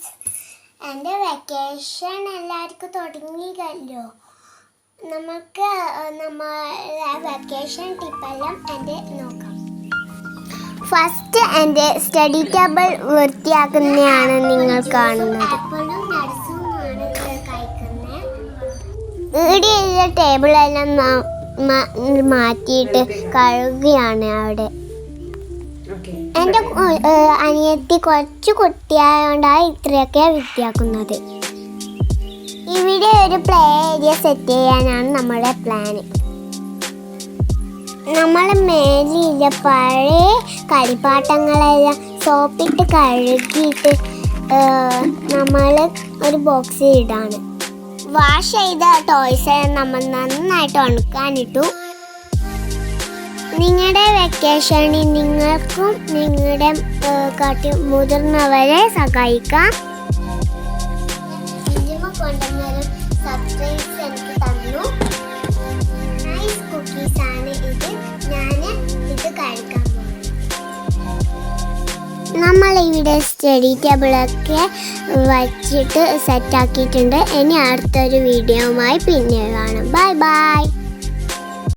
Friends, എൻ്റെ vacation എല്ലാവർക്കും തുടങ്ങിയല്ലോ. നമുക്ക് നമ്മളെ വെക്കേഷൻ ടിപ്പെല്ലാം എൻ്റെ നോക്കാം. ഫസ്റ്റ് എൻ്റെ സ്റ്റഡി ടേബിൾ വൃത്തിയാക്കുന്നതാണ് നിങ്ങൾ കാണുന്നത്. ആപ്പിളും നട്സുമാണ് കഴിക്കുന്നത്. ഇവിടെ ടേബിളെല്ലാം മാറ്റിയിട്ട് കഴുകുകയാണ് അവിടെ. എൻ്റെ അനിയത്തി കുറച്ച് കുട്ടിയായതുകൊണ്ടാണ് ഇത്രയൊക്കെ വൃത്തിയാക്കുന്നത്. ഇവിടെ ഒരു പ്ലേ ഏരിയ സെറ്റ് ചെയ്യാനാണ് നമ്മുടെ പ്ലാന്. നമ്മൾ മേലിലെ പഴയ കളിപ്പാട്ടങ്ങളെല്ലാം സോപ്പിട്ട് കഴുകിയിട്ട് നമ്മൾ ഒരു ബോക്സിൽ ഇടാണ്. വാഷ് ചെയ്ത ടോയ്സ് നമ്മൾ നന്നായിട്ട് ഉണക്കാനിട്ടു. നിങ്ങളുടെ വെക്കേഷനിൽ നിങ്ങൾക്കും നിങ്ങളുടെ മുതിർന്നവരെ സഹായിക്കാം. കൊണ്ടുവന്നൊരു സർപ്രൈസ് എനിക്ക് തന്നു. നൈസ് കുക്കീസ് ആണ് ഇത്. ഞാൻ ഇത് കഴിക്കാൻ പോകുന്നു. നമ്മളിവിടെ സ്റ്റഡി ടേബിളൊക്കെ വച്ചിട്ട് സെറ്റാക്കിയിട്ടുണ്ട്. ഇനി അടുത്തൊരു വീഡിയോയുമായി പിന്നെ കാണാം. Bye bye.